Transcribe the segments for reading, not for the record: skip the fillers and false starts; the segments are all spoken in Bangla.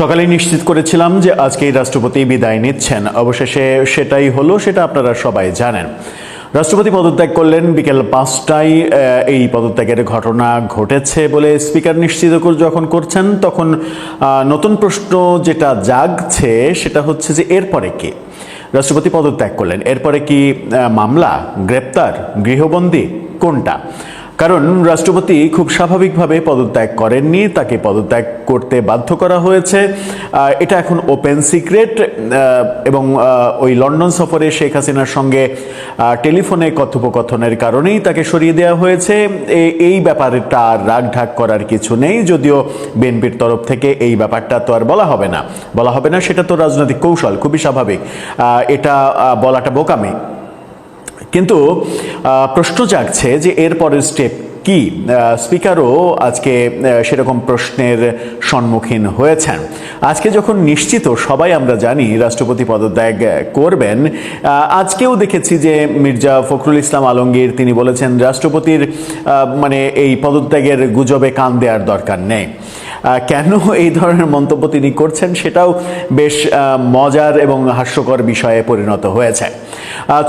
সকালে নিশ্চিত করেছিলাম যে আজকেই রাষ্ট্রপতি বিদায় নিচ্ছেন। অবশেষে সেটাই হলো, সেটা আপনারা সবাই জানেন। রাষ্ট্রপতি পদত্যাগ করলেন বিকেল 5টায়। এই পদত্যাগের ঘটনা ঘটেছে বলে স্পিকার নিশ্চিত যখন করছেন, তখন নতুন প্রশ্ন যেটা জাগছে সেটা হচ্ছে যে এরপরে কি? রাষ্ট্রপতি পদত্যাগ করলেন, এরপরে কি মামলা, গ্রেপ্তার, গৃহবন্দী, কোনটা? কারণ রাষ্ট্রপতি খুব স্বাভাবিকভাবে পদত্যাগ করেননি, তাকে পদত্যাগ করতে বাধ্য করা হয়েছে। এটা এখন ওপেন সিক্রেট। এবং ওই লন্ডন সফরে শেখ হাসিনার সঙ্গে টেলিফোনে কথোপকথনের কারণেই তাকে সরিয়ে দেওয়া হয়েছে। এই ব্যাপারটা রাগঢাক করার কিছু নেই, যদিও বিএনপির তরফ থেকে এই ব্যাপারটা তো আর বলা হবে না, সেটা তো রাজনৈতিক কৌশল, খুবই স্বাভাবিক। এটা বলাটা বোকামি। কিন্তু প্রশ্ন জাগছে যে এর পরের স্টেপ কি? স্পিকারও আজকে সেরকম প্রশ্নের সম্মুখীন হয়েছেন। আজকে যখন নিশ্চিত সবাই আমরা জানি রাষ্ট্রপতি পদত্যাগ করবেন, আজকেও দেখেছি যে মির্জা ফখরুল ইসলাম আলমগীর তিনি বলেছেন রাষ্ট্রপতির এই পদত্যাগের গুজবে কান দেওয়ার দরকার নেই। কেন এই ধরনের মন্তব্য তিনি করছেন সেটাও বেশ মজার এবং হাস্যকর বিষয়ে পরিণত হয়েছে।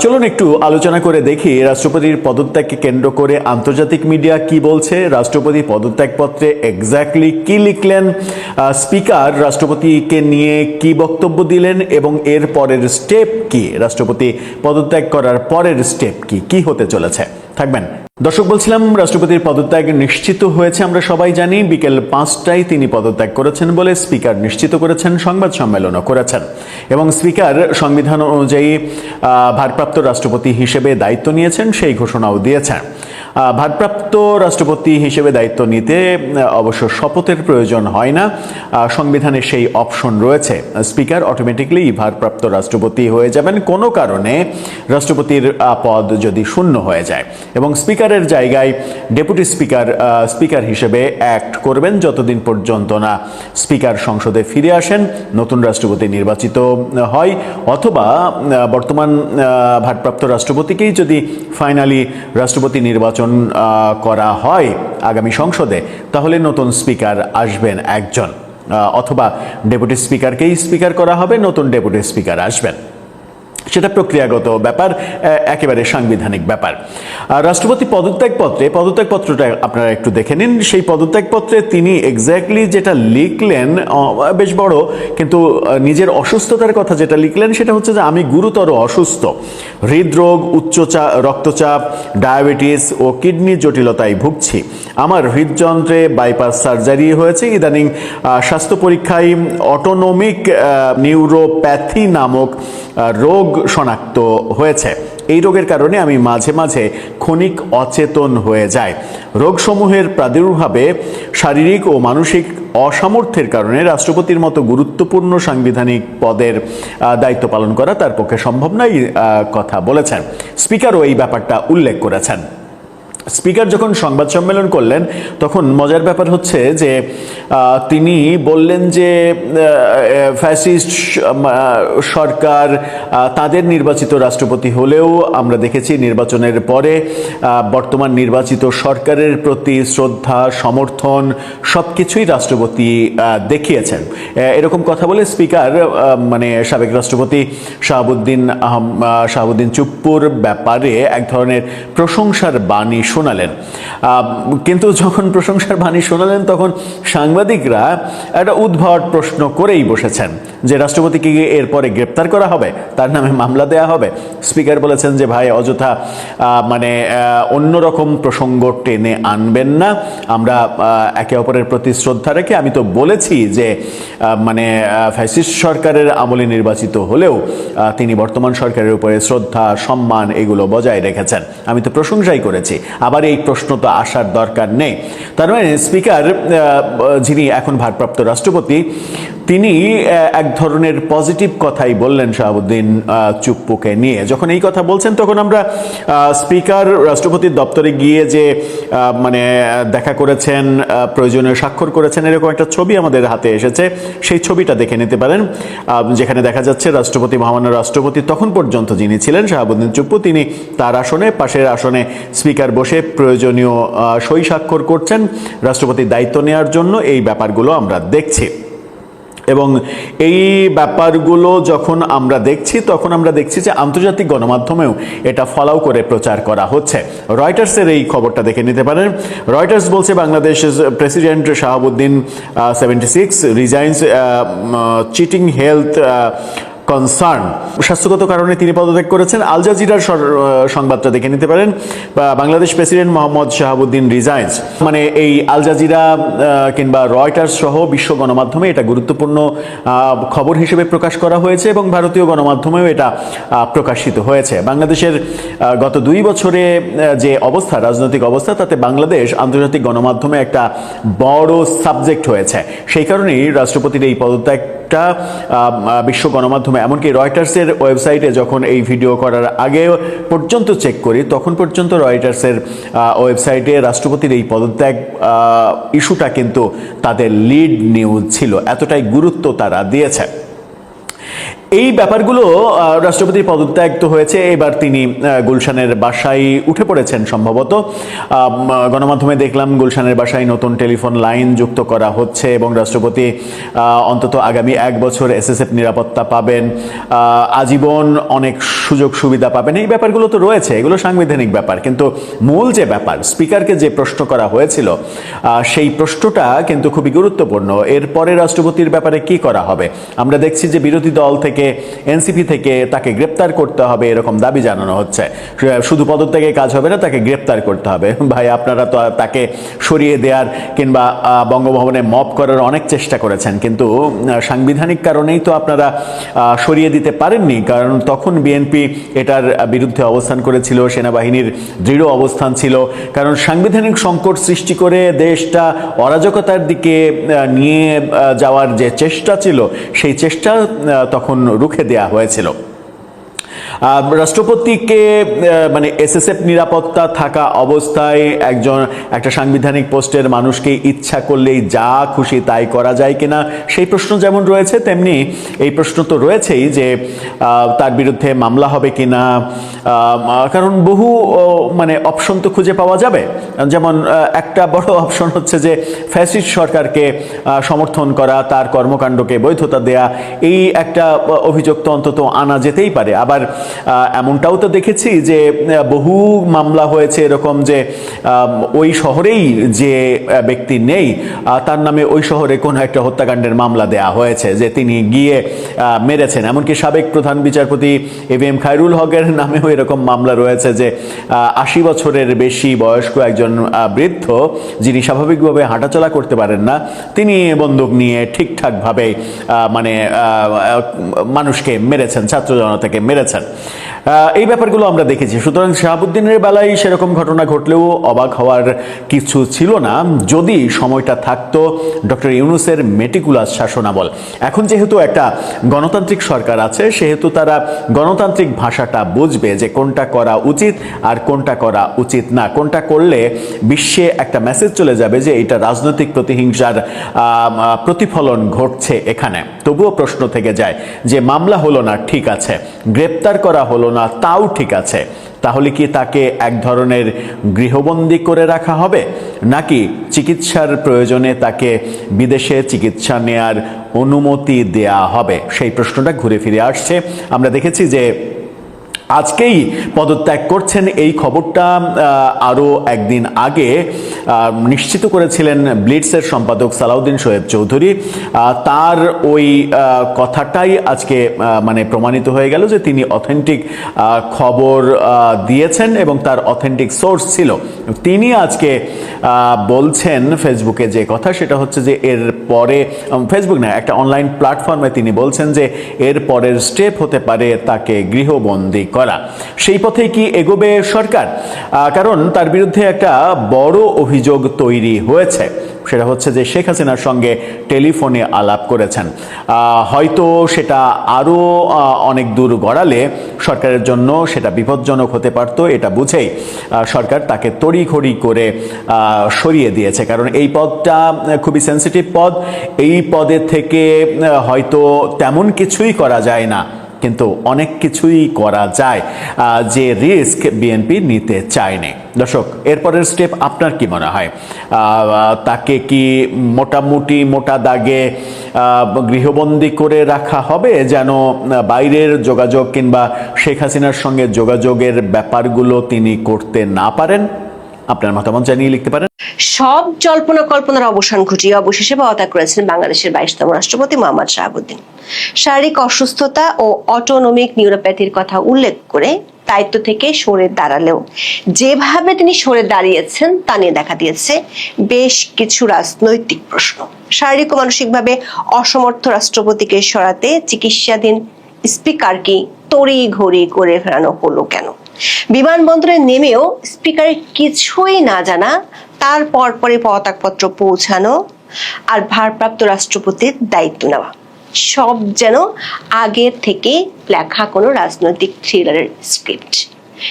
চলুন একটু আলোচনা করে দেখি রাষ্ট্রপতির পদত্যাগকে কেন্দ্র করে আন্তর্জাতিক মিডিয়া কি বলছে, রাষ্ট্রপতি পদত্যাগপত্রে এক্স্যাক্টলি কি লিখলেন, স্পিকার রাষ্ট্রপতিকে নিয়ে কি বক্তব্য দিলেন এবং এর পরের স্টেপ কি, রাষ্ট্রপতি পদত্যাগ করার পরের স্টেপ কি হতে চলেছে। থাকবেন। দর্শক, বলছিলাম রাষ্ট্রপতির পদত্যাগ নিশ্চিত হয়েছে, আমরা সবাই জানি। বিকেল 5টায় তিনি পদত্যাগ করেছেন বলে স্পিকার নিশ্চিত করেছেন, সংবাদ সম্মেলনও করেছেন। এবং স্পিকার সংবিধান অনুযায়ী ভারপ্রাপ্ত রাষ্ট্রপতি হিসেবে দায়িত্ব নিয়েছেন, সেই ঘোষণাও দিয়েছেন। ভারপ্রাপ্ত রাষ্ট্রপতি হিসেবে দায়িত্ব নিতে অবশ্য শপথের প্রয়োজন হয় না, সংবিধানে সেই অপশন রয়েছে। স্পিকার অটোমেটিকলি ভারপ্রাপ্ত রাষ্ট্রপতি হয়ে যাবেন কোনো কারণে রাষ্ট্রপতির পদ যদি শূন্য হয়ে যায়, এবং স্পিকারের জায়গায় ডেপুটি স্পিকার হিসেবে অ্যাক্ট করবেন যতদিন পর্যন্ত না স্পিকার সংসদে ফিরে আসেন, নতুন রাষ্ট্রপতি নির্বাচিত হয়, অথবা বর্তমান ভারপ্রাপ্ত রাষ্ট্রপতিকেই যদি ফাইনালি রাষ্ট্রপতি নির্বাচন করা হয় আগামী সংসদে, তাহলে নতুন স্পিকার আসবেন একজন, অথবা ডেপুটি স্পিকারকেই স্পিকার করা হবে, নতুন ডেপুটি স্পিকার আসবেন। সেটা প্রক্রিয়াগত ব্যাপার, একেবারে সাংবিধানিক ব্যাপার। রাষ্ট্রপতি পদত্যাগপত্রটা আপনারা একটু দেখে নিন। সেই পদত্যাগপত্রে তিনি এক্স্যাক্টলি যেটা লিখলেন বেশ বড়, কিন্তু নিজের অসুস্থতার কথা যেটা লিখলেন সেটা হচ্ছে যে আমি গুরুতর অসুস্থ, হৃদরোগ, উচ্চ রক্তচাপ, ডায়াবেটিস ও কিডনি জটিলতায় ভুগছি। আমার হৃদযন্ত্রে বাইপাস সার্জারি হয়েছে। ইদানিং স্বাস্থ্য পরীক্ষায় অটোনমিক নিউরোপ্যাথি নামক রোগ শনাক্ত হয়েছে। এই রোগের কারণে আমি মাঝে মাঝে ক্ষণিক অচেতন হয়ে যাই। রোগসমূহের প্রাদুর্ভাবে শারীরিক ও মানসিক অসামর্থ্যের কারণে রাষ্ট্রপতির মতো গুরুত্বপূর্ণ সাংবিধানিক পদের দায়িত্ব পালন করা তার পক্ষে সম্ভব নয় কথা বলেছেন। স্পিকারও এই ব্যাপারটা উল্লেখ করেছেন। স্পিকার যখন সংবাদ সম্মেলন করলেন তখন মজার ব্যাপার হচ্ছে যে তিনি বললেন যে ফ্যাসিস্ট সরকার তাদের নির্বাচিত রাষ্ট্রপতি হলেও আমরা দেখেছি নির্বাচনের পরে বর্তমান নির্বাচিত সরকারের প্রতি শ্রদ্ধা, সমর্থন সবকিছুই রাষ্ট্রপতি দেখিয়েছেন। এরকম কথা বলে স্পিকার সাবেক রাষ্ট্রপতি শাহাবুদ্দিন চুপ্পুর ব্যাপারে এক ধরনের প্রশংসার বাণী শোনালেন। কিন্তু যখন প্রশংসার বাণী শোনালেন তখন সাংবাদিকরা একটা উদ্ভট প্রশ্ন করেই বসেছেন যে রাষ্ট্রপতিকে এরপরে গ্রেপ্তার করা হবে, তার নামে মামলা দেয়া হবে। স্পিকার বলেছেন যে ভাই, অযথা অন্যরকম প্রসঙ্গ টেনে আনবেন না, আমরা একে অপরের প্রতি শ্রদ্ধা রেখে, আমি তো বলেছি যে ফ্যাসিস্ট সরকারের আমলে নির্বাচিত হলেও তিনি বর্তমান সরকারের উপরে শ্রদ্ধা, সম্মান এগুলো বজায় রেখেছেন, আমি তো প্রশংসাই করেছি, আবার এই প্রশ্ন তো আসার দরকার নেই। তার মানে স্পিকার, যিনি এখন ভারপ্রাপ্ত রাষ্ট্রপতি, তিনি এক ধরনের পজিটিভ কথাই বললেন শাহাবুদ্দিন চুপ্পুকে নিয়ে। যখন এই কথা বলছেন তখন আমরা স্পিকার রাষ্ট্রপতির দপ্তরে গিয়ে যে দেখা করেছেন, প্রয়োজনীয় স্বাক্ষর করেছেন, এরকম একটা ছবি আমাদের হাতে এসেছে। সেই ছবিটা দেখে নিতে পারেন, যেখানে দেখা যাচ্ছে মহামান্য রাষ্ট্রপতি তখন পর্যন্ত যিনি ছিলেন শাহাবুদ্দিন চুপ্পু, তিনি তার আসনে, পাশের আসনে স্পিকার বসে প্রয়োজনীয় সই স্বাক্ষর করছেন রাষ্ট্রপতির দায়িত্ব নেওয়ার জন্য। এই ব্যাপারগুলো আমরা দেখছি। এবং এই ব্যাপারগুলো যখন আমরা দেখছি তখন আমরা দেখছি যে আন্তর্জাতিক গণমাধ্যমেও এটা ফলাও করে প্রচার করা হচ্ছে। রয়টার্সের এই খবরটা দেখে নিতে পারেন। রয়টার্স বলছে বাংলাদেশের president Shahabuddin 76 resigns citing health concern, স্বাস্থ্যগত কারণে তিনি পদত্যাগ করেছেন। আল জাজিরার সংবাদটা দেখে নিতে পারেন। বাংলাদেশ প্রেসিডেন্ট মোহাম্মদ শাহাবুদ্দিন রিজাইন্স, মানে এই আল জাজিরা কিংবা রয়টার্স সহ বিশ্ব গণমাধ্যমে এটা গুরুত্বপূর্ণ খবর হিসেবে প্রকাশ করা হয়েছে এবং ভারতীয় গণমাধ্যমেও এটা প্রকাশিত হয়েছে। বাংলাদেশের গত 2 বছরে যে অবস্থা, রাজনৈতিক অবস্থা, তাতে বাংলাদেশ আন্তর্জাতিক গণমাধ্যমে একটা বড় সাবজেক্ট হয়েছে। সেই কারণেই রাষ্ট্রপতির এই পদত্যাগটা বিশ্ব গণমাধ্যমে, এমনকি রয়টার্সের ওয়েবসাইটে যখন এই ভিডিও করার আগে পর্যন্ত চেক করি তখন পর্যন্ত রয়টার্সের ওয়েবসাইটে রাষ্ট্রপতির এই পদত্যাগ ইস্যুটা কিন্তু তাদের লিড নিউজ ছিল, এতটাই গুরুত্ব তারা দিয়েছে। এই ব্যাপারগুলো, রাষ্ট্রপতির পদত্যাগ তো হয়েছে, এবার তিনি গুলশানের বাসায় উঠে পড়েছেন সম্ভবত। গণমাধ্যমে দেখলাম গুলশানের বাসায় নতুন টেলিফোন লাইন যুক্ত করা হচ্ছে এবং রাষ্ট্রপতি অন্তত আগামী 1 বছর SSF নিরাপত্তা পাবেন, আজীবন অনেক সুযোগ সুবিধা পাবেন। এই ব্যাপারগুলো তো রয়েছে, এগুলো সাংবিধানিক ব্যাপার, কিন্তু মূল যে ব্যাপার, স্পিকারকে যে প্রশ্ন করা হয়েছিল সেই প্রশ্নটা কিন্তু খুবই গুরুত্বপূর্ণ। এরপরে রাষ্ট্রপতির ব্যাপারে কি করা হবে? আমরা দেখছি যে বিরোধী দল থেকে, এনসিপি থেকে তাকে গ্রেপ্তার করতে হবে এরকম দাবি জানানো হচ্ছে। শুধু পদত্যাগে কাজ হবে না, তাকে গ্রেপ্তার করতে হবে। ভাই, আপনারা তো তাকে সরিয়ে দেওয়ার কিংবা বঙ্গভবনে মব করার অনেক চেষ্টা করেছেন, কিন্তু সাংবিধানিক কারণেই তো আপনারা সরিয়ে দিতে পারেননি, কারণ তখন বিএনপি এটার বিরুদ্ধে অবস্থান করেছিল, সেনাবাহিনীর দৃঢ় অবস্থান ছিল। কারণ সাংবিধানিক সংকট সৃষ্টি করে দেশটা অরাজকতার দিকে নিয়ে যাওয়ার যে চেষ্টা ছিল, সেই চেষ্টা তখন রুখে দেয়া হয়েছিল। রাষ্ট্রপতিকে, মানে SSF নিরাপত্তা থাকা অবস্থায় একটা সাংবিধানিক পোস্টের মানুষকে ইচ্ছা করলেই যা খুশি তাই করা যায় কিনা, সেই প্রশ্ন যেমন রয়েছে তেমনি এই প্রশ্ন তো রয়েছেই যে তার বিরুদ্ধে মামলা হবে কিনা। কারণ বহু মানে অপশন তো খুঁজে পাওয়া যাবে। যেমন একটা বড় অপশন হচ্ছে যে ফ্যাসিস্ট সরকারকে সমর্থন করা, তার কর্মকাণ্ডকে বৈধতা দেয়া, এই একটা অভিযোগ তো অন্তত আনা যেতেই পারে। আবার এমনটাও তো দেখেছি যে বহু মামলা হয়েছে এরকম যে ওই শহরেই যে ব্যক্তি নেই তার নামে ওই শহরে কোনো একটা হত্যাকাণ্ডের মামলা দেয়া হয়েছে যে তিনি গিয়ে মেরেছেন। এমনকি সাবেক প্রধান বিচারপতি AVM খায়রুল হকের নামেও এরকম মামলা রয়েছে যে 80 বছরের বেশি বয়স্ক একজন বৃদ্ধ, যিনি স্বাভাবিকভাবে হাঁটাচলা করতে পারেন না, তিনি বন্দুক নিয়ে ঠিকঠাকভাবে মানে মানুষকে মেরেছেন, ছাত্র জনতাকে মেরেছেন। এই ব্যাপারগুলো আমরা দেখেছি। সুতরাং শাহাবুদ্দিনের বেলায় সেরকম ঘটনা ঘটলেও অবাক হওয়ার কিছু ছিল না, যদি সময়টা থাকতো ডক্টর ইউনূসের মেটিকুলাস শাসনামল। এখন যেহেতু একটা গণতান্ত্রিক সরকার আছে, সেহেতু তারা গণতান্ত্রিক ভাষাটা বুঝবে যে কোনটা করা উচিত আর কোনটা করা উচিত না, কোনটা করলে বিশ্বে একটা মেসেজ চলে যাবে যে এটা রাজনৈতিক প্রতিহিংসার প্রতিফলন ঘটছে এখানে। তবুও প্রশ্ন থেকে যায় যে মামলা হলো না, ঠিক আছে, গ্রেপ্তার করা হলো না, তাও ঠিক আছে, তাহলে কি তাকে এক ধরনের গৃহবন্দী করে রাখা হবে, নাকি চিকিৎসার প্রয়োজনে তাকে বিদেশে চিকিৎসা নেয়ার অনুমতি দেয়া হবে? সেই প্রশ্নটা ঘুরে ফিরে আসছে। আমরা দেখেছি যে আজকেই পদত্যাগ করছেন, এই খবরটা আরও একদিন আগে নিশ্চিত করেছিলেন ব্লিটসের সম্পাদক সালাউদ্দিন শোয়েব চৌধুরী। তার ওই কথাটাই আজকে মানে প্রমাণিত হয়ে গেল যে তিনি অথেন্টিক খবর দিয়েছেন এবং তার অথেন্টিক সোর্স ছিল। তিনি আজকে বলছেন ফেসবুকে যে কথা, সেটা হচ্ছে যে এর পরে, ফেসবুক না, একটা অনলাইন প্ল্যাটফর্মে তিনি বলছেন যে এর পরের স্টেপ হতে পারে তাকে গৃহবন্দী করা। সেই পথে কি এগোবে সরকার? কারণ তার বিরুদ্ধে একটা বড় অভিযোগ তৈরি হয়েছে, সেটা হচ্ছে যে শেখ হাসিনার সঙ্গে টেলিফোনে আলাপ করেছেন। হয়তো সেটা আরও অনেক দূর গড়ালে সরকারের জন্য সেটা বিপজ্জনক হতে পারত, এটা বুঝেই সরকার তাকে তড়িঘড়ি করে সরিয়ে দিয়েছে। কারণ এই পদটা খুবই সেন্সিটিভ পদ, এই পদে থেকে হয়তো তেমন কিছুই করা যায় না, কিন্তু অনেক কিছুই করা যায়, যে রিস্ক বিএনপি নিতে চায়নি। দর্শক, এরপরের স্টেপ আপনার কি মনে হয়? তাকে কি মোটামুটি মোটা দাগে গৃহবন্দী করে রাখা হবে, যেন বাইরের যোগাযোগ কিংবা শেখ হাসিনার সঙ্গে যোগাযোগের ব্যাপারগুলো তিনি করতে না পারেন? আপনার মতামত জানিয়ে লিখতে পারেন। সব জল্পনা কল্পনার অবসান ঘটিয়ে অবশেষে পদত্যাগ করেছেন বাংলাদেশের 22তম রাষ্ট্রপতি মোহাম্মদ শাহাবুদ্দিন। শারীরিক অসুস্থতা ও অটোনমিক নিউরোপ্যাথির কথা উল্লেখ করে দায়িত্ব থেকে সরে দাঁড়ালেও যেভাবে তিনি সরে দাঁড়িয়েছেন তা নিয়ে দেখা দিয়েছে বেশ কিছু রাজনৈতিক প্রশ্ন। শারীরিক ও মানসিকভাবে অসমর্থ রাষ্ট্রপতিকে সরাতে চিকিৎসাধীন স্পিকারকে তড়ি ঘড়ি করে ফেরানো হলো কেন? বিমানবন্দরে নেমেও স্পিকারের কিছুই না জানা, তার পরপরই পদত্যাগপত্র পৌঁছানো আর ভারপ্রাপ্ত রাষ্ট্রপতির দায়িত্ব নেওয়া, সব যেন আগে থেকে লেখা কোনো রাজনৈতিক থ্রিলারের স্ক্রিপ্ট।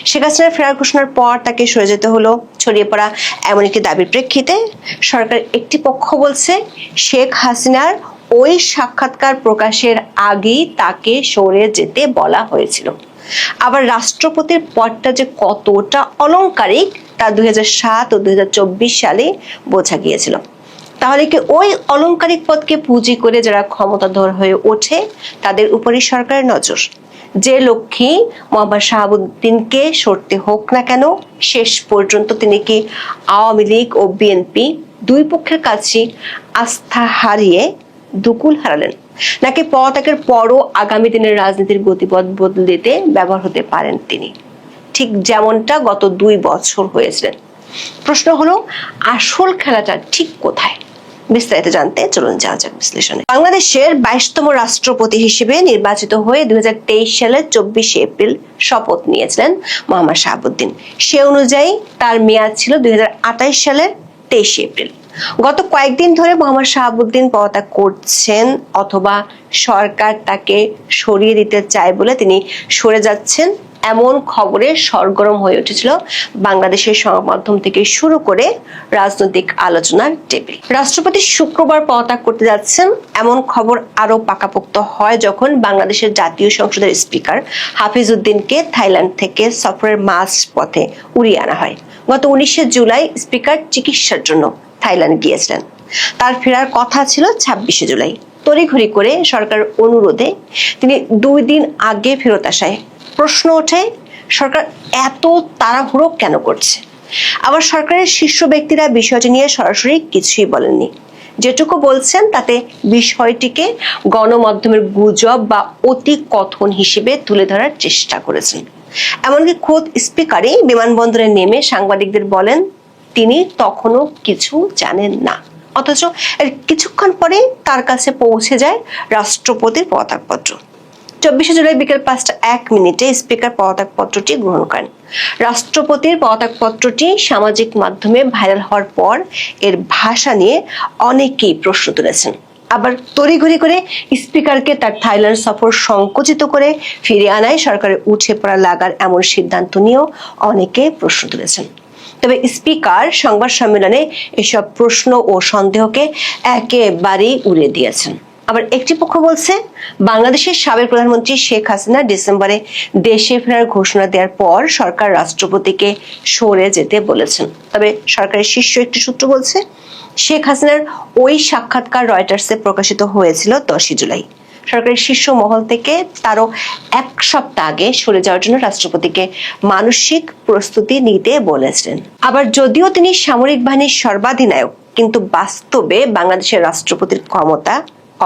শেখ হাসিনার ফেরার ঘোষণার পর তাকে সরে যেতে হলো ছড়িয়ে পড়া এমন একটি দাবির প্রেক্ষিতে সরকার একটি পক্ষ বলছে শেখ হাসিনার ওই সাক্ষাৎকার প্রকাশের আগেই তাকে সরে যেতে বলা হয়েছিল। আবার রাষ্ট্রপতির পদটা যে কতটা অলংকারিক তা 2007 ও 2024 সালে বোঝা গিয়েছিল। তাহলে কি ওই অলংকারিক পদকে পুঁজি করে যারা ক্ষমতাধর হয়ে ওঠে তাদের উপরই সরকারের নজর? যে লক্ষ্যে মোহাম্মদ শাহাবুদ্দিনকে সরতে হোক না কেন, শেষ পর্যন্ত তিনি কি আওয়ামী লীগ ও বিএনপি দুই পক্ষের কাছে আস্থা হারিয়ে দুকুল হারালেন, নাকি পদত্যাগের পরও আগামী দিনের রাজনীতির গতিপথ বদলে দিতে ব্যবহার হতে পারেন তিনি, ঠিক যেমনটা গত 2 বছর হয়েছিলেন? প্রশ্ন হলো, আসল খেলাটা ঠিক কোথায়? বিস্তারিত জানতে চলুন যাওয়া যাক বিশ্লেষণে। বাংলাদেশের 22তম রাষ্ট্রপতি হিসেবে নির্বাচিত হয়ে 2023 সালের 24 এপ্রিল শপথ নিয়েছিলেন মোহাম্মদ শাহাবুদ্দিন। সে অনুযায়ী তার মেয়াদ ছিল 2028 সালের 23 এপ্রিল। গত কয়েকদিন ধরে মোহাম্মদ শাহাবুদ্দিন পদত্যাগ করছেন অথবা সরকার তাকে সরিয়ে দিতে চায় বলে তিনি সরে যাচ্ছেন, এমন খবরে সরগরম হয়ে উঠেছিল বাংলাদেশের সংবাদ মাধ্যম থেকে শুরু করে রাজনৈতিক আলোচনার টেবিল। রাষ্ট্রপতি শুক্রবার পদত্যাগ করতে যাচ্ছেন এমন খবর আরো পাকাপোক্ত হয় যখন বাংলাদেশের জাতীয় সংসদের স্পিকার হাফিজ উদ্দিনকে থাইল্যান্ড থেকে সফরের মাঝ পথে উড়িয়ে আনা হয়। গত 19 জুলাই স্পিকার চিকিৎসার জন্য থাইল্যান্ড গিয়েছিলেন। তার ফেরার কথা ছিল 26 জুলাই। তড়িঘড়ি করে সরকারের অনুরোধে তিনি 2 দিন আগে ফেরত আসায় প্রশ্ন ওঠে, সরকার এত তাড়াহুড়ো কেন করছে? আবার সরকারের শীর্ষ ব্যক্তিরা বিষয়টি নিয়ে সরাসরি কিছুই বলেননি। যেটুকু বলছেন তাতে বিষয়টিকে গণমাধ্যমের গুজব বা অতি কথন হিসেবে তুলে ধরার চেষ্টা করেছেন। এমনকি খোদ স্পিকারই বিমানবন্দরে নেমে সাংবাদিকদের বলেন তিনি তখনও কিছু জানেন না, অথচ এর কিছুক্ষণ পরে তার কাছে পৌঁছে যায় রাষ্ট্রপতির পদত্যাগপত্র। 24 জুলাই বিকেল 5:01 স্পিকার পদত্যাগপত্রটি গ্রহণ করেন। রাষ্ট্রপতির পদত্যাগপত্রটি সামাজিক মাধ্যমে ভাইরাল হওয়ার পর এর ভাষা নিয়ে অনেকেই প্রশ্ন তুলেছেন। আবার তড়িঘড়ি করে স্পিকারকে তার থাইল্যান্ড সফর সংকুচিত করে ফিরে আনায় সরকারের উঠে পড়া লাগার এমন সিদ্ধান্ত নিয়েও অনেকে প্রশ্ন তুলেছেন। তবে স্পিকার সংবাদ সম্মেলনে এসব প্রশ্ন ও সন্দেহকে একেবারেই উড়িয়ে দিয়েছেন। আবার একটি পক্ষ বলছে বাংলাদেশের সাবেক প্রধানমন্ত্রী শেখ হাসিনা ডিসেম্বরে দেশে ফেরার ঘোষণা দেওয়ার পর সরকার রাষ্ট্রপতিকে সরে যেতে বলেছেন। তবে সরকারের শীর্ষ একটি সূত্র বলছে শেখ হাসিনার ওই সাক্ষাৎকার রয়টার্সে প্রকাশিত হয়েছিল 10 জুলাই। সরকারের শীর্ষ মহল থেকে তারও 1 সপ্তাহ আগে সরে যাওয়ার জন্য রাষ্ট্রপতিকে মানসিক প্রস্তুতি নিতে বলেছিলেন। আবার যদিও তিনি সামরিক বাহিনীর সর্বাধিনায়ক, কিন্তু বাস্তবে বাংলাদেশের রাষ্ট্রপতির ক্ষমতা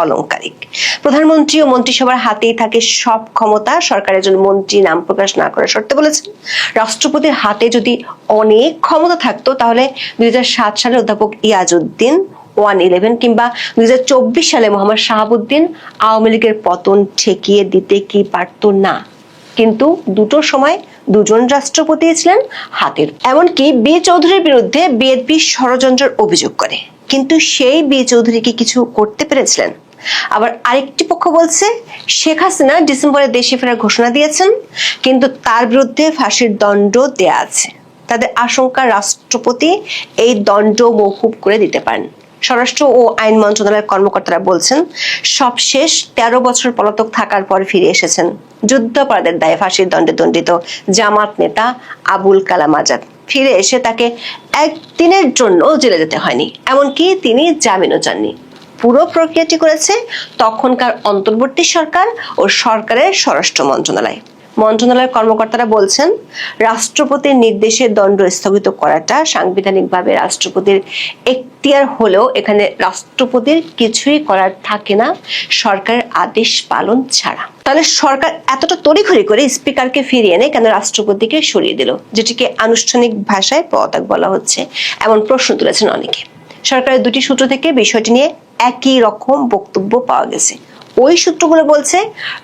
অলংকারিক। প্রধানমন্ত্রী ও মন্ত্রিসভার হাতেই থাকে সব ক্ষমতা। সরকারের একজন মন্ত্রী নাম প্রকাশ না করার শর্তে বলেছেন, রাষ্ট্রপতির হাতে যদি অনেক ক্ষমতা থাকতো তাহলে 2007 সালে অধ্যাপক ইয়াজউদ্দিন 111 কিংবা 2024 সালে মোহাম্মদ শাহাবুদ্দিন আওয়ামী লীগের পতন ঠেকিয়ে দিতে কি পারত না? কিন্তু দুটো সময় দুজন রাষ্ট্রপতি ছিলেন হাতের। এমনকি বি চৌধুরীর বিরুদ্ধে বিএনপি ষড়যন্ত্রের অভিযোগ করে, কিন্তু সেই বি চৌধুরী কি কিছু করতে পেরেছিলেন? আবার আরেকটি পক্ষ বলছে শেখ হাসিনা ডিসেম্বরে দেশে ফেরার ঘোষণা দিয়েছেন, কিন্তু তার বিরুদ্ধে ফাঁসির দণ্ড দেয়া আছে। তাদের আশঙ্কা রাষ্ট্রপতি এই দণ্ড মওকুফ করে দিতে পারেন। স্বরাষ্ট্র ও আইন মন্ত্রণালয়ের কর্মকর্তারা বলছেন সবশেষ 13 বছর পলাতক থাকার পর ফিরে এসেছেন যুদ্ধাপরাধের দায়ে ফাঁসির দণ্ডে দণ্ডিত জামাত নেতা আবুল কালাম আজাদ। ফিরে এসে তাকে একদিনের জন্য জেলে যেতে হয়নি, এমনকি তিনি জামিনও চাননি। পুরো প্রক্রিয়াটি করেছে তখনকার অন্তর্বর্তী সরকার ও সরকারের স্বরাষ্ট্র মন্ত্রণালয়। মন্ত্রণালয়ের কর্মকর্তারা বলছেন, রাষ্ট্রপতির নির্দেশে দণ্ড স্থগিত করাটা সাংবিধানিকভাবে রাষ্ট্রপতির এখতিয়ার হলেও এখানে রাষ্ট্রপতির কিছুই করার থাকে না সরকারের আদেশ পালন ছাড়া। তাহলে সরকার এতটা তড়িঘড়ি করে স্পিকারকে ফিরিয়ে এনে কেন রাষ্ট্রপতিকে সরিয়ে দিল, যেটিকে আনুষ্ঠানিক ভাষায় পদত্যাগ বলা হচ্ছে, এমন প্রশ্ন তুলেছেন অনেকে। সরকারের দুটি সূত্র থেকে বিষয়টি নিয়ে একই রকম বক্তব্য পাওয়া গেছে। ওই সূত্রগুলো বলছে,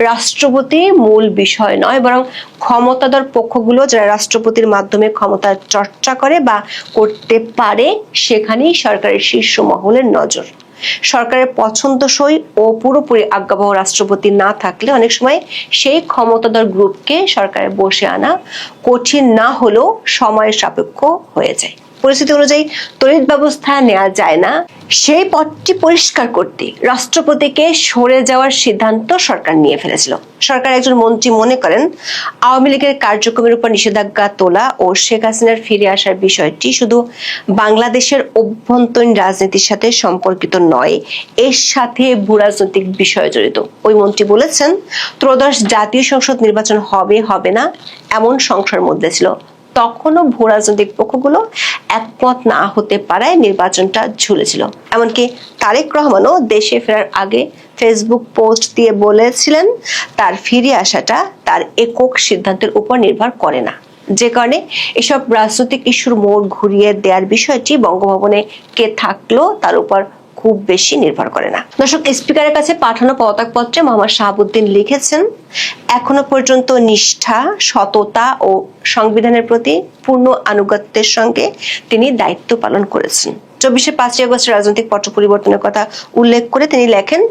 রাষ্ট্রপতি মূল বিষয় নয়, বরং ক্ষমতাধর পক্ষগুলো যারা রাষ্ট্রপতির মাধ্যমে ক্ষমতার চর্চা করে বা করতে পারে সেখানেই সরকারের শীর্ষ মহলের নজর। সরকারের পছন্দসই ও পুরোপুরি আজ্ঞাবহ রাষ্ট্রপতি না থাকলে অনেক সময় সেই ক্ষমতাধর গ্রুপকে সরকারে বসে আনা কঠিন না হলেও সময়ের সাপেক্ষ হয়ে যায়। পরিস্থিতি অনুযায়ী তড়িৎ ব্যবস্থা নেওয়া যায় না, সেই পথটি পরিষ্কার করতে রাষ্ট্রপতিকে সরে যাওয়ার সিদ্ধান্ত সরকার নিয়ে ফেলেছিল। সরকার একজন মন্ত্রী মনে করেন, আওয়ামী লীগের কার্যক্রমের উপর নিষেধাজ্ঞা তোলা ও শেখ হাসিনার ফিরে আসার বিষয়টি শুধু বাংলাদেশের অভ্যন্তরীণ রাজনীতির সাথে সম্পর্কিত নয়, এর সাথে ভূরাজনৈতিক বিষয় জড়িত। ওই মন্ত্রী বলেছেন, ত্রয়োদশ জাতীয় সংসদ নির্বাচন হবে হবে না এমন সংশয়ের মধ্যে ছিল। তখনও ভূরাজনৈতিক পক্ষগুলো একমত না হতে পারায় নির্বাচনটা ঝুলেছিল। এমনকি তারেক রহমানও দেশে ফেরার আগে ফেসবুক পোস্ট দিয়ে বলেছিলেন, তার ফিরে আসাটা তার একক সিদ্ধান্তের উপর নির্ভর করে না। যে কারণে এসব রাজনৈতিক ইস্যুর মোড় ঘুরিয়ে দেওয়ার বিষয়টি বঙ্গভবনে কে থাকলো তার উপর খুব বেশি নির্ভর করে না। দর্শক, স্পিকারের কাছে পাঠানো পদত্যাগপত্রে মোহাম্মদ শাহাবুদ্দিন লিখেছেন, এখনো পর্যন্ত নিষ্ঠা, সততা ও সংবিধানের প্রতি পূর্ণ আনুগত্যের সঙ্গে তিনি দায়িত্ব পালন করেছেন। 24-5 আগস্ট রাজনৈতিক পট পরিবর্তনের কথা উল্লেখ করে তিনি লেখেন,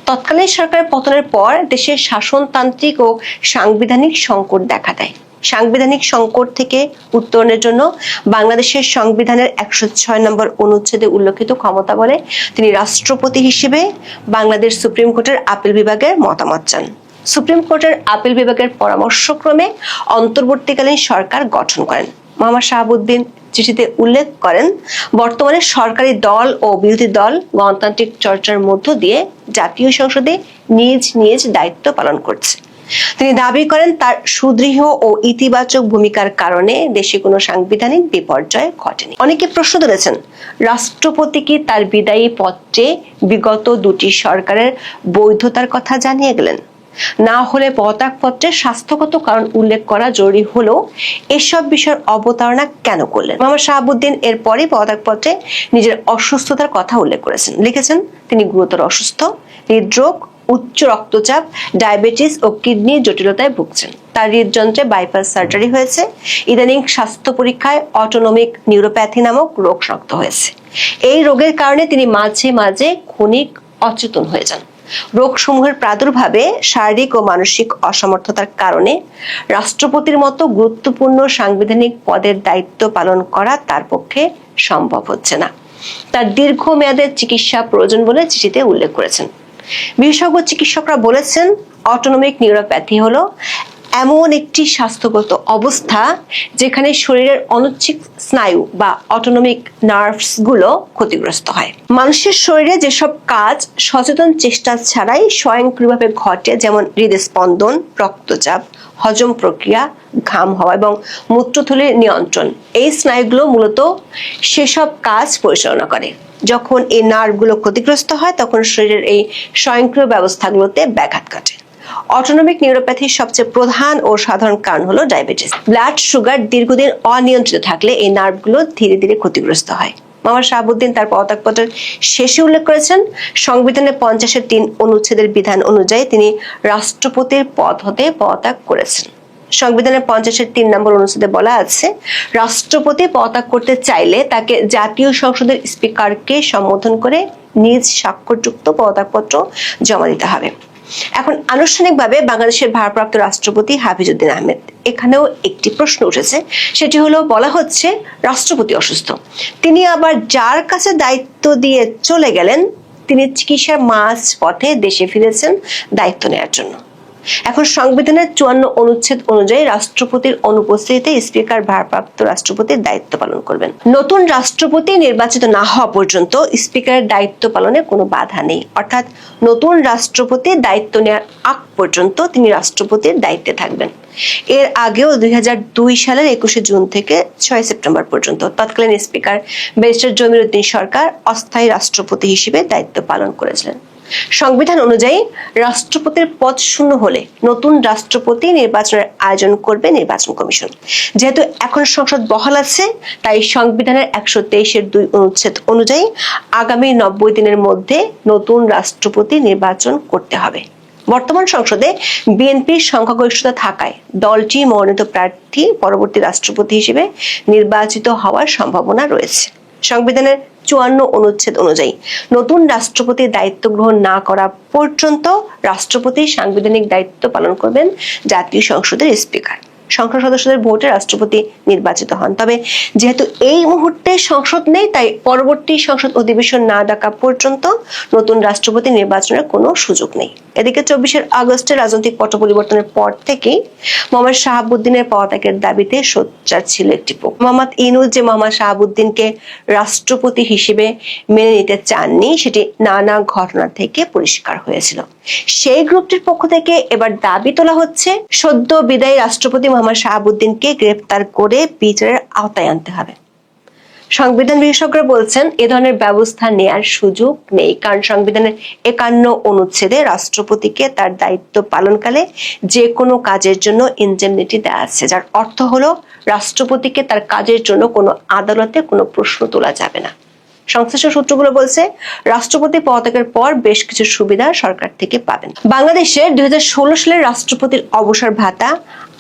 তৎকালীন সরকারের পতনের পর দেশের শাসনতান্ত্রিক ও সাংবিধানিক সংকট দেখা দেয়। সাংবিধানিক সংকট থেকে উত্তরণের জন্য বাংলাদেশের সংবিধানের 106 নম্বর অনুচ্ছেদে উল্লেখিত ক্ষমতা বলে তিনি রাষ্ট্রপতি হিসেবে বাংলাদেশ সুপ্রিম কোর্টের আপিল বিভাগের মতামত চান। সুপ্রিম কোর্টের আপিল বিভাগের পরামর্শক্রমে অন্তর্বর্তীকালীন সরকার গঠন করেন। মোহাম্মদ শাহাবুদ্দিন চিঠিতে উল্লেখ করেন, বর্তমানে সরকারি দল ও বিরোধী দল গণতান্ত্রিক চর্চার মধ্য দিয়ে জাতীয় সংসদে নিজ নিজ দায়িত্ব পালন করছে। তিনি দাবি করেন, তার সুদৃঢ় ও ইতিবাচক ভূমিকার কারণে দেশে কোনো সাংবিধানিক বিপর্যয় ঘটেনি। অনেকে প্রশ্ন তুলেছেন, রাষ্ট্রপতি কি তার বিদায়ী পত্রে বিগত দুটি সরকারের বৈধতার কথা জানিয়ে গেলেন? না হলে পদত্যাগপত্রে স্বাস্থ্যগত কারণ উল্লেখ করা জরুরি হলেও এসব বিষয়ের অবতারণা কেন করলেন? মোহাম্মদ শাহাবুদ্দিন এরপরই পদত্যাগপত্রে নিজের অসুস্থতার কথা উল্লেখ করেছেন। লিখেছেন, তিনি গুরুতর অসুস্থ, হৃদরোগ, উচ্চ রক্তচাপ, ডায়াবেটিস ও কিডনির জটিলতায় ভুগছেন। তার হৃদযন্ত্রে বাইপাস সার্জারি হয়েছে। ইদানিং স্বাস্থ্য পরীক্ষায় অটোনমিক নিউরোপ্যাথি নামক রোগ শনাক্ত হয়েছে। এই রোগের কারণে তিনি মাঝে মাঝে ক্ষণিক অচেতন হয়ে যান। রোগসমূহের প্রাদুর্ভাবে শারীরিক ও মানসিক অসমর্থতার কারণে রাষ্ট্রপতির মতো গুরুত্বপূর্ণ সাংবিধানিক পদের দায়িত্ব পালন করা তার পক্ষে সম্ভব হচ্ছে না। তার দীর্ঘমেয়াদের চিকিৎসা প্রয়োজন বলে চিঠিতে উল্লেখ করেছেন। বিশেষজ্ঞ চিকিৎসকরা বলেছেন, অটোনমিক নিউরোপ্যাথি হলো এমন একটি স্বাস্থ্যগত অবস্থা যেখানে শরীরের অনৈচ্ছিক স্নায়ু বা অটোনমিক নার্ভস গুলো ক্ষতিগ্রস্ত হয়। মানুষের শরীরে যেসব কাজ সচেতন চেষ্টা ছাড়াই স্বয়ংক্রিয়ভাবে ঘটে, যেমন হৃদস্পন্দন, রক্তচাপ, হজম প্রক্রিয়া, ঘাম হওয়া এবং মূত্রথলির নিয়ন্ত্রণ, এই স্নায়ুগুলো মূলত সেসব কাজ পরিচালনা করে। যখন এই নার্ভগুলো ক্ষতিগ্রস্ত হয় তখন শরীরের এই স্বয়ংক্রিয় ব্যবস্থাগুলোতে ব্যাঘাত ঘটে। অটোনমিক নিউরোপ্যাথির সবচেয়ে প্রধান ও সাধারণ কারণ হলো ডায়াবেটিস। ব্লাড সুগার দীর্ঘদিন অনিয়ন্ত্রিত থাকলে এই নার্ভগুলো ধীরে ধীরে ক্ষতিগ্রস্ত হয়। মোহাম্মদ শাহাবুদ্দিন তার পদত্যাগপত্রের শেষে উল্লেখ করেছেন, সংবিধানের 50-3 অনুচ্ছেদের বিধান অনুযায়ী তিনি রাষ্ট্রপতির পদ হতে পদত্যাগ করেছেন। সংবিধানের 50-3 নম্বর অনুচ্ছেদে বলা আছে, রাষ্ট্রপতি পদত্যাগ করতে চাইলে তাকে জাতীয় সংসদের স্পিকারকে সম্বোধন করে নিজ স্বাক্ষরযুক্ত পদত্যাগপত্র জমা দিতে হবে। এখন আনুষ্ঠানিকভাবে বাংলাদেশের ভারপ্রাপ্ত রাষ্ট্রপতি হাফিজউদ্দিন আহমেদ, এখানেও একটি প্রশ্ন উঠেছে, সেটি হলো, বলা হচ্ছে রাষ্ট্রপতি অসুস্থ, তিনি আবার যার কাছে দায়িত্ব দিয়ে চলে গেলেন তিনি চিকিৎসার মাঝ পথে দেশে ফিরেছেন দায়িত্ব নেওয়ার জন্য। এখন সংবিধানের 54 অনুচ্ছেদ অনুযায়ী রাষ্ট্রপতির অনুপস্থিতিতে স্পিকার ভারপ্রাপ্ত রাষ্ট্রপতির দায়িত্ব পালন করবেন। নতুন রাষ্ট্রপতি নির্বাচিত না হওয়া পর্যন্ত স্পিকারের দায়িত্ব পালনে কোনো বাধা নেই, অর্থাৎ নতুন রাষ্ট্রপতি দায়িত্ব নেওয়ার আগ পর্যন্ত তিনি রাষ্ট্রপতির দায়িত্বে থাকবেন। এর আগেও 2002 সালের 21 জুন থেকে 6 সেপ্টেম্বর পর্যন্ত তৎকালীন স্পিকার ব্যারিস্টার জমির উদ্দিন সরকার অস্থায়ী রাষ্ট্রপতি হিসেবে দায়িত্ব পালন করেছিলেন। সংবিধান অনুযায়ী রাষ্ট্রপতির পদ শূন্য হলে নতুন রাষ্ট্রপতি নির্বাচনের আয়োজন করবে নির্বাচন কমিশন। যেহেতু এখন সংসদ বহাল আছে, তাই সংবিধানের 123-2 অনুচ্ছেদ অনুযায়ী আগামী 90 দিনের মধ্যে নতুন রাষ্ট্রপতি নির্বাচন করতে হবে। বর্তমান সংসদে বিএনপির সংখ্যাগরিষ্ঠতা থাকায় দলটি মনোনীত প্রার্থী পরবর্তী রাষ্ট্রপতি হিসেবে নির্বাচিত হওয়ার সম্ভাবনা রয়েছে। সংবিধানের 54 অনুচ্ছেদ অনুযায়ী নতুন রাষ্ট্রপতির দায়িত্ব গ্রহণ না করা পর্যন্ত রাষ্ট্রপতি সাংবিধানিক দায়িত্ব পালন করবেন জাতীয় সংসদের স্পিকার। সংসদ সদস্যদের ভোটে রাষ্ট্রপতি নির্বাচিত হন। তবে যেহেতু এই মুহূর্তে সংসদ নেই, তাই পরবর্তী সংসদ অধিবেশন না ডাকা পর্যন্ত নতুন রাষ্ট্রপতি নির্বাচনের কোনো সুযোগ নেই। এদিকে 24 আগস্টের রাজনৈতিক পট পরিবর্তনের পর থেকেই মোহাম্মদ শাহাবুদ্দিনের পদত্যাগের দাবিতে সোচ্চার ছিল একটি পক্ষ। মোহাম্মদ ইউনূস যে মোহাম্মদ শাহাবুদ্দিনকে রাষ্ট্রপতি হিসেবে মেনে নিতে চাননি, সেটি নানা ঘটনা থেকে পরিষ্কার হয়েছিল। সেই গ্রুপটির পক্ষ থেকে এবার দাবি তোলা হচ্ছে সদ্য বিদায়ী রাষ্ট্রপতি মোহাম্মদ শাহাবুদ্দিনকে গ্রেফতার করে বিচারের আওতায় আনতে হবে। সংবিধান বিশেষজ্ঞরা বলছেন এ ধরনের ব্যবস্থা নেয়ার সুযোগ নেই, কারণ সংবিধানের 51 অনুচ্ছেদে রাষ্ট্রপতিকে তার দায়িত্ব পালনকালে যে কোনো কাজের জন্য ইনডেমনিটি দেওয়া আছে, যার অর্থ হলো রাষ্ট্রপতিকে তার কাজের জন্য কোনো আদালতে কোনো প্রশ্ন তোলা যাবে না। সংশ্লিষ্ট সূত্রগুলো বলছে রাষ্ট্রপতি পদত্যাগের পর বেশ কিছু সুবিধা সরকার থেকে পাবেন। বাংলাদেশের 2016 সালের রাষ্ট্রপতির অবসর ভাতা,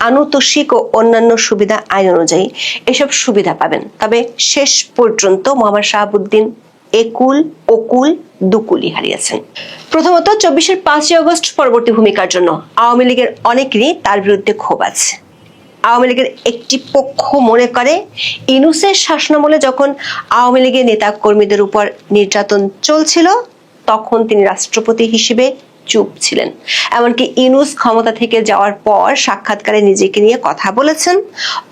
আনুতোষিক ও অন্যান্য সুবিধা আইন অনুযায়ী এসব সুবিধা পাবেন। তবে শেষ পর্যন্ত মোহাম্মদ শাহাবুদ্দিন একুল ওকুল দুকুলি হারিয়েছেন। প্রথমত 24-এর 5 আগস্ট পরবর্তী ভূমিকার জন্য আওয়ামী লীগের অনেকেরই তার বিরুদ্ধে ক্ষোভ আছে। আওয়ামী লীগের একটি পক্ষ মনে করে ইউনূসের শাসনামলে যখন আওয়ামী লীগের নেতা কর্মীদের উপর নির্যাতন চলছিল, তখন তিনি রাষ্ট্রপতি হিসেবে চুপ ছিলেন। এমনকি ইউনূস ক্ষমতা থেকে যাওয়ার পর সাক্ষাৎকারে নিজেকে নিয়ে কথা বলেছেন,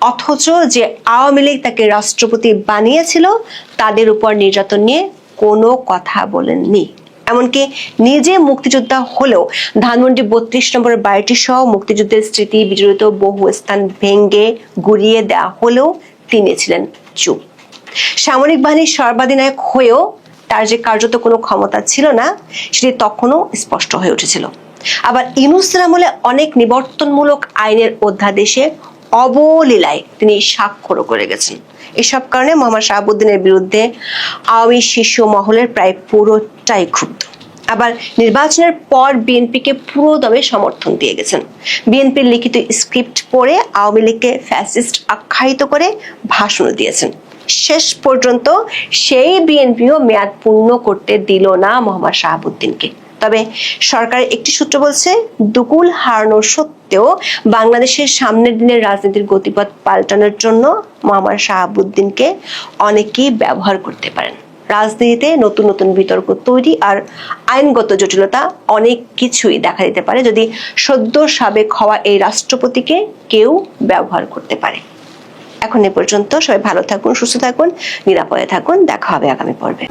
অথচ যে আওয়ামী লীগ তাকে রাষ্ট্রপতি বানিয়েছিল তাদের উপর নির্যাতন নিয়ে কোনো কথা বলেননি। এমনকি নিজে মুক্তিযোদ্ধা হলেও ধানমন্ডি 32 নম্বরের বাড়িটি সহ মুক্তিযুদ্ধের স্মৃতি বিজড়িত বহু স্থান ভেঙে গুড়িয়ে দেওয়া হলেও তিনি ছিলেন চুপ। সামরিক বাহিনীর সর্বাধিনায়ক হয়েও তার যে কার্যত কোনো ক্ষমতা ছিল না, সেটি তখনও স্পষ্ট হয়ে উঠেছিল। আবার ইউনূসের আমলে অনেক নিবর্তনমূলক আইনের অধ্যাদেশে অবলীলায় তিনি স্বাক্ষরও করে গেছেন। এসব কারণে মোহাম্মদ শাহাবুদ্দিনের বিরুদ্ধে আওয়ামী শীর্ষ মহলের প্রায় পুরোটাই ক্ষুব্ধ। আবার নির্বাচনের পর বিএনপিকে পুরো দমে সমর্থন দিয়ে গেছেন। বিএনপির লিখিত স্ক্রিপ্ট পড়ে আওয়ামী লীগকে ফ্যাসিস্ট আখ্যায়িত করে ভাষণও দিয়েছেন। শেষ পর্যন্ত সেই বিএনপিও মেয়াদ পূর্ণ করতে দিল না মোহাম্মদ শাহাবুদ্দিনকে। তবে সরকারের একটি সূত্র বলছে দুকুল হারানো সত্ত্বেও বাংলাদেশের সামনের দিনের রাজনীতির গতিপথ পাল্টানোর জন্য মোহাম্মদ শাহাবুদ্দিনকে অনেকেই ব্যবহার করতে পারেন। রাজনীতিতে নতুন নতুন বিতর্ক তৈরি আর আইনগত জটিলতা অনেক কিছুই দেখা দিতে পারে যদি সদ্য সাবেক হওয়া এই রাষ্ট্রপতিকে কেউ ব্যবহার করতে পারে। এখন এ পর্যন্ত, সবাই ভালো থাকুন, সুস্থ থাকুন, নিরাপদে থাকুন। দেখা হবে আগামী পর্বে।